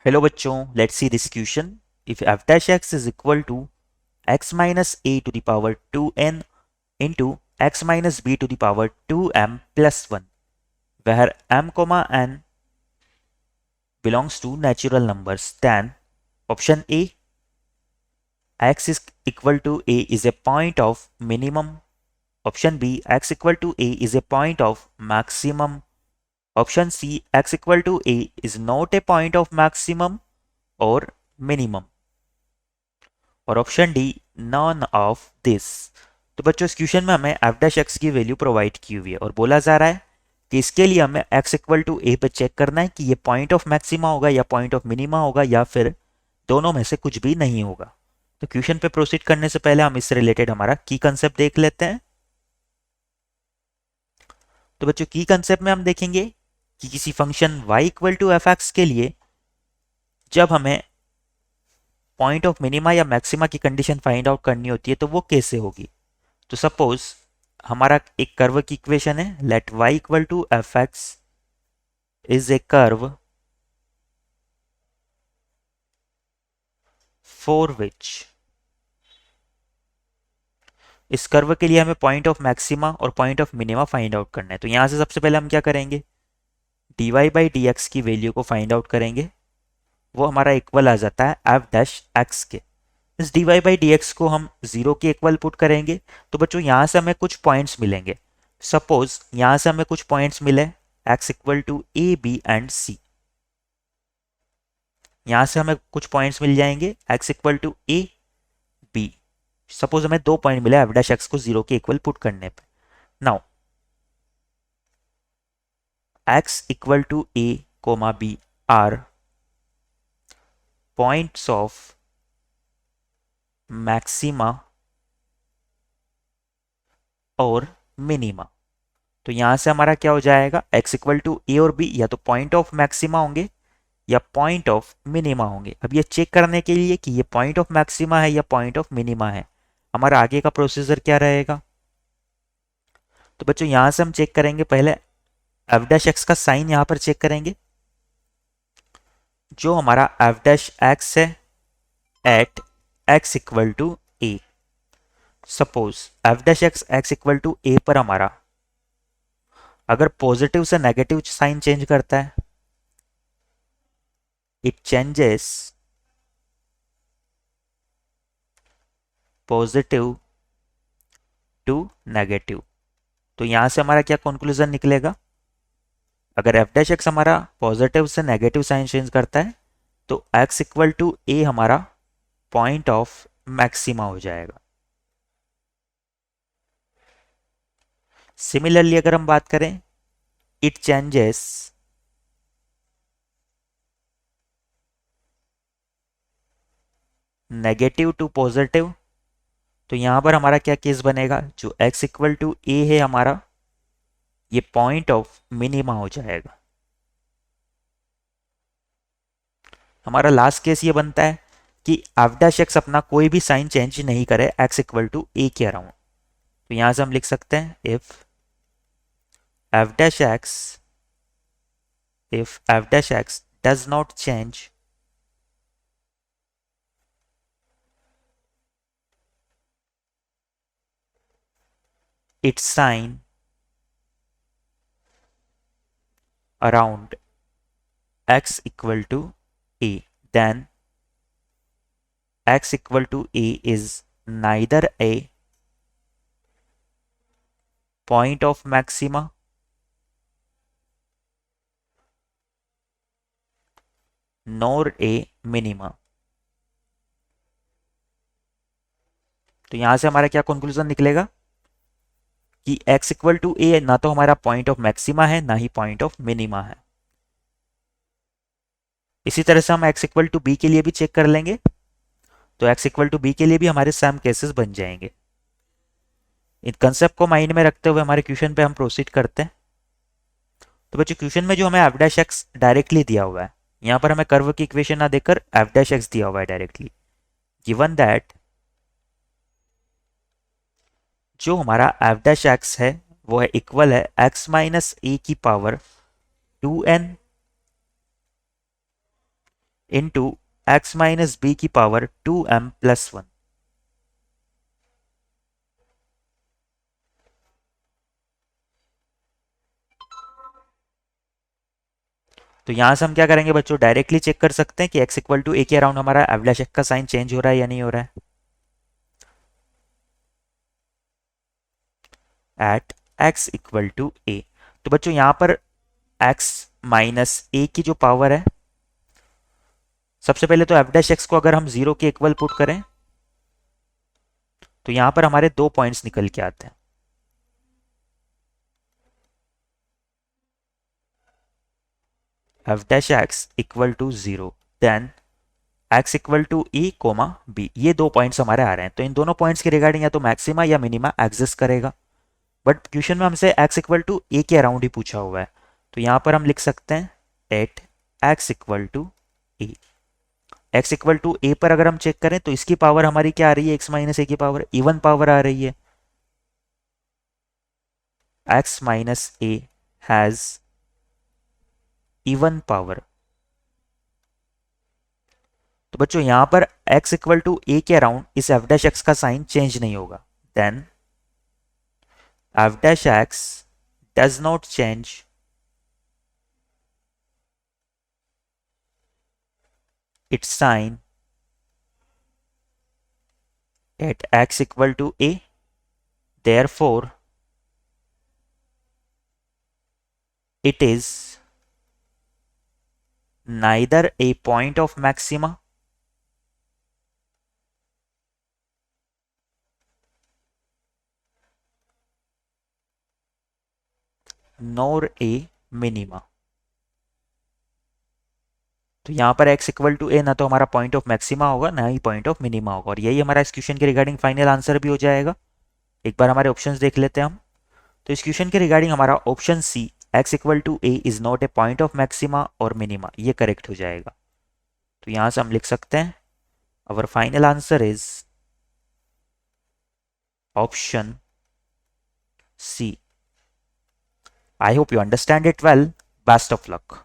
Hello बच्चों, let's see this question. If f dash x is equal to x minus a to the power 2n into x minus b to the power 2m plus 1, where m comma n belongs to natural numbers, then option A, x is equal to a is a point of minimum. Option B, x equal to a is a point of maximum. Option C, x equal to a is not a point of maximum or minimum. और option D, none of this. तो बच्चों, इस question में हमें F dash x की value provide की हुई है और बोला जा रहा है कि इसके लिए हमें एक्स इक्वल टू ए पे चेक करना है कि ये पॉइंट ऑफ मैक्सिमा होगा या पॉइंट ऑफ मिनिमा होगा या फिर दोनों में से कुछ भी नहीं होगा। तो क्वेश्चन पे प्रोसीड करने से पहले हम इससे रिलेटेड हमारा की कंसेप्ट देख लेते हैं। तो बच्चों, की कंसेप्ट में हम देखेंगे कि किसी function y equal to f x के लिए जब हमें पॉइंट ऑफ मिनिमा या मैक्सिमा की कंडीशन फाइंड आउट करनी होती है तो वो कैसे होगी। तो सपोज हमारा एक कर्व की इक्वेशन है, let y equal to f x is a curve for which, इस कर्व के लिए हमें पॉइंट ऑफ मैक्सिमा और point of minima find out करना है। तो यहां से सबसे पहले हम क्या करेंगे, dy बाई डी एक्स की वैल्यू को फाइंड आउट करेंगे। वो हमारा इक्वल आ जाता है एफ डैश एक्स के। इस dy बाई डी एक्स को हम जीरो के इक्वल पुट करेंगे। तो बच्चों, यहां से हमें कुछ पॉइंट्स मिलेंगे। सपोज यहां से हमें कुछ पॉइंट्स मिले x equal to a b and c. यहां से हमें कुछ पॉइंट्स मिल जाएंगे x equal to a b. Suppose हमें दो पॉइंट मिले एफ डैश एक्स को जीरो के इक्वल पुट करने पे। Now x equal to a comma b are points of maxima और मिनिमा। तो यहां से हमारा क्या हो जाएगा, x इक्वल टू ए और बी या तो पॉइंट ऑफ मैक्सिमा होंगे या पॉइंट ऑफ मिनिमा होंगे। अब ये चेक करने के लिए कि ये पॉइंट ऑफ मैक्सिमा है या पॉइंट ऑफ मिनिमा है, हमारा आगे का प्रोसीजर क्या रहेगा। तो बच्चों, यहां से हम चेक करेंगे, पहले एफ डैश एक्स का साइन यहां पर चेक करेंगे। जो हमारा एफ डैश एक्स है at x equal to a, suppose f dash x x equal to a पर हमारा अगर पॉजिटिव से नेगेटिव साइन चेंज करता है, it changes positive to negative. तो यहां से हमारा क्या कंक्लूजन निकलेगा, अगर एफ डैश एक्स हमारा पॉजिटिव से नेगेटिव साइन चेंज करता है तो एक्स इक्वल टू ए हमारा पॉइंट ऑफ मैक्सिमा हो जाएगा। सिमिलरली अगर हम बात करें, it changes negative to positive. तो यहां पर हमारा क्या केस बनेगा, जो x इक्वल टू ए है हमारा, ये पॉइंट ऑफ मिनिमा हो जाएगा। हमारा लास्ट केस ये बनता है कि एफ डैश एक्स अपना कोई भी साइन चेंज नहीं करे x इक्वल टू ए के अराउंड। तो यहां से हम लिख सकते हैं if F dash x does not change its sign around x equal to a, then x equal to a is neither a point of maxima nor a minima। तो यहां से हमारा क्या कंक्लूजन निकलेगा कि x इक्वल टू ए ना तो हमारा पॉइंट ऑफ मैक्सिमा है ना ही पॉइंट ऑफ मिनिमा है। इसी तरह से हम x इक्वल टू बी के लिए भी चेक कर लेंगे। तो x इक्वल टू बी के लिए भी हमारे सेम केसेस बन जाएंगे। इन कंसेप्ट को माइंड में रखते हुए हमारे क्वेश्चन पे हम प्रोसीड करते हैं। तो बच्चों, क्वेश्चन में जो हमें एफ डैश एक्स डायरेक्टली दिया हुआ है, यहां पर हमें कर्व की इक्वेशन ना देकर एफ डैश एक्स दिया हुआ है डायरेक्टली। गिवन दैट जो हमारा एफ डैश एक्स है वो है इक्वल है एक्स माइनस ए की power 2n into x minus b की पावर 2m प्लस 1। तो यहां से हम क्या करेंगे बच्चों, डायरेक्टली चेक कर सकते हैं कि x इक्वल टू ए के अराउंड हमारा एवलाशेक का साइन चेंज हो रहा है या नहीं हो रहा है। एट x इक्वल टू ए, तो बच्चों यहां पर x माइनस ए की जो पावर है, सबसे पहले तो एफ डैश एक्स को अगर हम जीरो के इक्वल पुट करें तो यहां पर हमारे दो पॉइंट्स निकल के आते हैं। F dash x equal to zero, then x equal to e comma b, ये दो पॉइंट्स हमारे आ रहे हैं। तो इन दोनों पॉइंट्स की रिगार्डिंग या तो मैक्सिमा या मिनिमा एग्जिस्ट करेगा, बट क्वेश्चन में हमसे एक्स इक्वल टू ए के अराउंड ही पूछा हुआ है। तो यहां पर हम लिख सकते हैं at x equal to a. X equal to a पर अगर हम चेक करें तो इसकी पावर हमारी क्या आ रही है, एक्स माइनस ए की पावर, इवन पावर आ रही है। X minus A has even power. तो बच्चों यहां पर x इक्वल टू ए के अराउंड इस एफ डैश एक्स का साइन चेंज नहीं होगा, then f dash x does not change its sign at x equal to a, therefore it is neither a point of maxima nor a minima। तो यहां पर x equal to ए ना तो हमारा point of maxima होगा ना ही point of minima होगा, और यही हमारा इस क्वेश्चन के रिगार्डिंग फाइनल आंसर भी हो जाएगा। एक बार हमारे ऑप्शंस देख लेते हैं हम। तो इस क्वेश्चन के रिगार्डिंग हमारा option c x equal to a is not a point of maxima और मिनिमा, ये करेक्ट हो जाएगा। तो यहां से हम लिख सकते हैं our final answer is option C। I hope you understand it well. Best of luck.